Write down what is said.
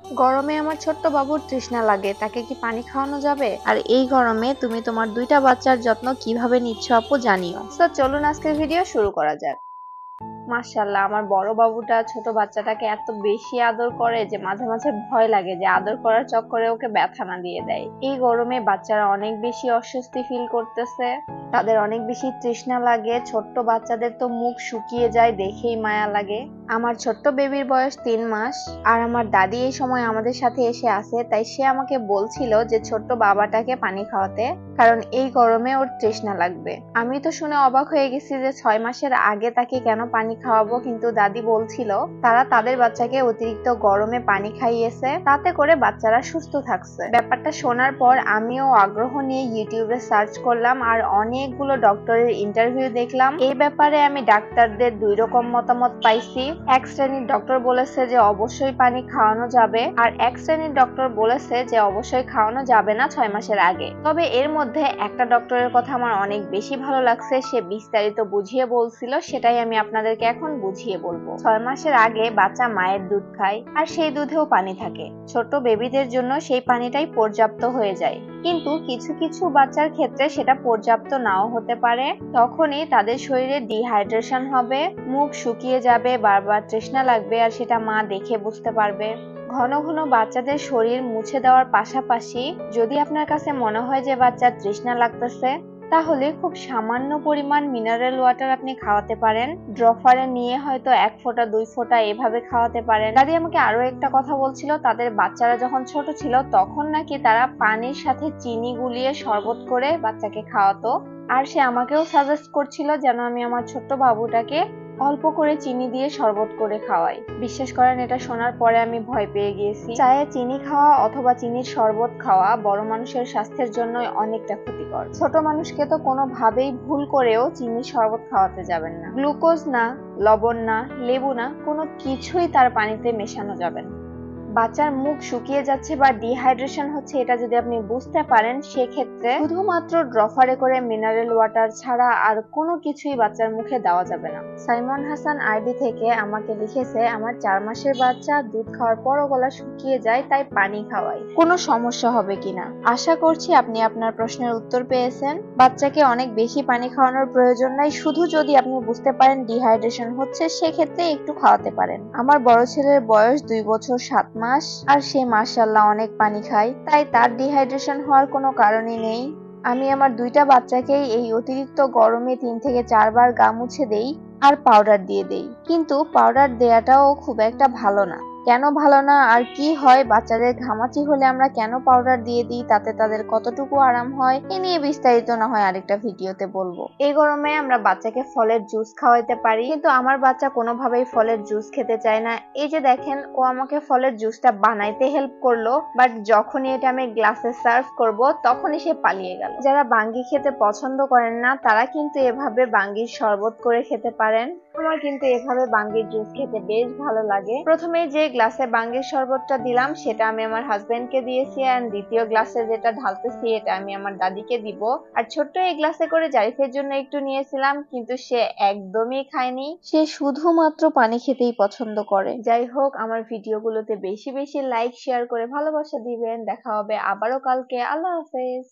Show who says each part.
Speaker 1: গরমে আমার ছোট্ট বাবুর তৃষ্ণা লাগে, তাকে কি পানি খাওয়ানো যাবে? আর এই গরমে তুমি তোমার দুইটা বাচ্চার যত্ন কিভাবে নিচ্ছ আপু জানিও। তো চলুন আজকের ভিডিও শুরু করা যাক। মাশাআল্লাহ, আমার বড় বাবুটা ছোট বাচ্চাটাকে এত বেশি আদর করে যে মাঝে মাঝে ভয় লাগে যে আদর করার চক্করে ওকে ব্যথা না দিয়ে দেয়। এই গরমে বাচ্চারা অনেক বেশি অস্বস্তি ফিল করতেছে, তাদের অনেক বেশি তৃষ্ণা লাগে। ছোট্ট বাচ্চাদের তো মুখ শুকিয়ে যায়, দেখেই মায়া লাগে। আমার ছোট্ট বেবির বয়স 3 মাস, আর আমার দাদি এই সময় আমাদের সাথে এসে আছে, তাই সে আমাকে বলছিল যে ছোট্ট বাবাটাকে পানি খাওয়াতে, কারণ এই গরমে ওর তৃষ্ণা লাগবে। আমি তো শুনে অবাক হয়ে গেছি যে 6 মাসের আগে তাকে কেন পানি খাওয়াবো, কিন্তু দাদি বলছিল তারা তাদের বাচ্চাকে অতিরিক্ত গরমে পানি খাইয়েছে, তাতে করে বাচ্চারা সুস্থ থাকছে। ব্যাপারটা শোনার পর আমিও আগ্রহ নিয়ে ইউটিউবে সার্চ করলাম আর অনেকগুলো ডক্টরের ইন্টারভিউ দেখলাম। এই ব্যাপারে আমি ডাক্তারদের 2 রকম মতামত পাইছি। এক শ্রেণীর ডক্টর বলেছে যে অবশ্যই পানি খাওয়ানো যাবে, আর এক শ্রেণীর ডক্টর বলেছে যে অবশ্যই খাওয়ানো যাবে না 6 মাসের আগে। তবে এর মধ্যে একটা ডক্টরের কথা আমার অনেক বেশি ভালো লাগছে, সে বিস্তারিত বুঝিয়ে বলছিল, সেটাই আমি আপনাদেরকে এখন বুঝিয়ে বলবো। 6 মাসের আগে বাচ্চা মায়ের দুধ খায়, আর সেই দুধেও পানি থাকে। ছোট বেবিদের জন্য সেই পানিটাই পর্যাপ্ত হয়ে যায়, কিন্তু কিছু কিছু বাচ্চার ক্ষেত্রে সেটা পর্যাপ্ত নাও হতে পারে। তখনই তাদের শরীরে ডিহাইড্রেশন হবে, মুখ শুকিয়ে যাবে, বারবার তৃষ্ণা লাগবে, আর সেটা মা দেখে বুঝতে পারবে। ঘন ঘন বাচ্চাদের শরীর মুছে দেওয়ার পাশাপাশি যদি আপনার কাছে মনে হয় যে বাচ্চার তৃষ্ণা লাগতেছে, তাহলে খুব সামান্য পরিমাণ মিনারেল ওয়াটার আপনি খাওয়াতে পারেন। ড্রপারে নিয়ে হয়তো 1 ফোঁটা 2 ফোঁটা এভাবে খাওয়াতে পারেন। দাদি আমাকে আরো একটা কথা বলছিল, তাদের বাচ্চারা যখন ছোট ছিল তখন নাকি তারা পানির সাথে চিনি গুলিয়ে শরবত করে বাচ্চাকে খাওয়াতো, আর সে আমাকেও সাজেস্ট করছিল যেন আমি আমার ছোট্ট বাবুটাকে অল্প করে চিনি দিয়ে শরবত করে খাওয়াই। বিশ্বাস করেন, এটা শোনার পরে আমি ভয় পেয়ে গিয়েছি। চায়ে চিনি খাওয়া অথবা চিনির শরবত খাওয়া বড় মানুষের স্বাস্থ্যের জন্য অনেকটা ক্ষতিকর। ছোট মানুষকে তো কোনোভাবেই ভুল করেও চিনির শরবত খাওয়াতে যাবেন না। গ্লুকোজ না, লবণ না, লেবু না, কোনো কিছুই তার পানিতে মেশানো যাবে না। বাচ্চার মুখ শুকিয়ে যাচ্ছে বা ডিহাইড্রেশন হচ্ছে, এটা যদি আপনি বুঝতে পারেন, সেক্ষেত্রে শুধুমাত্র ড্রপারে করে মিনারেল ওয়াটার ছাড়া আর কোনো কিছুই বাচ্চার মুখে দেওয়া যাবে না। সাইমন হাসান আইডি থেকে আমাকে লিখেছে, আমার 4 মাসের বাচ্চা দুধ খাওয়ার পরও গলা শুকিয়ে যায়, তাই পানি খাওয়াই, কোনো সমস্যা হবে কিনা। আশা করছি আপনি আপনার প্রশ্নের উত্তর পেয়েছেন। বাচ্চাকে অনেক বেশি পানি খাওয়ানোর প্রয়োজন নাই, শুধু যদি আপনি বুঝতে পারেন ডিহাইড্রেশন হচ্ছে, সেক্ষেত্রে একটু খাওয়াতে পারেন। আমার বড় ছেলের বয়স 2 বছর 7 মাস, আর সে মাশাআল্লাহ অনেক পানি খায়, তাই তার ডিহাইড্রেশন হওয়ার কোনো কারণই নেই। আমি আমার দুইটা বাচ্চাকেই এই অতিরিক্ত গরমে 3 থেকে 4 বার গা মুছে দেই আর পাউডার দিয়ে দেই, কিন্তু পাউডার দেয়াটাও খুব একটা ভালো না। কেন ভালো না আর কি হয়, বাচ্চাদের ঘামাচি হলে আমরা কেন পাউডার দিয়ে দিই, তাতে তাদের কতটুকু আরাম হয়, এ নিয়ে বিস্তারিত না হয় আরেকটা ভিডিওতে বলবো। এই গরমে আমরা বাচ্চাকে ফলের জুস খাওয়াইতে পারি, কিন্তু আমার বাচ্চা কোনোভাবেই ফলের জুস খেতে চায় না। এই যে দেখেন, ও আমাকে ফলের জুসটা বানাইতে হেল্প করলো, বাট যখনই এটা আমি গ্লাসে সার্ভ করব তখনই সে পালিয়ে গেল। যারা বাঙ্গি খেতে পছন্দ করেন না, তারা কিন্তু এভাবে বাঙ্গির শরবত করে খেতে পারেন। আমার কিন্তু এভাবে বাঙ্গির জুস খেতে বেশ ভালো লাগে। প্রথমে যে গ্লাসে বাঙ্গির শরবতটা দিলাম সেটা আমি আমার হাজবেন্ডকে দিয়েছি, আর দ্বিতীয় গ্লাসে যেটা ঢালতেছি এটা আমি আমার দাদিকে দিব। আর ছোট্ট এই গ্লাসে করে জারিফের জন্য একটু নিয়েছিলাম, কিন্তু সে একদমই খায়নি, সে শুধুমাত্র পানি খেতেই পছন্দ করে। যাই হোক, আমার ভিডিওগুলোতে বেশি বেশি লাইক শেয়ার করে ভালোবাসা দিবেন। দেখা হবে আবারও কালকে। আল্লাহ হাফেজ।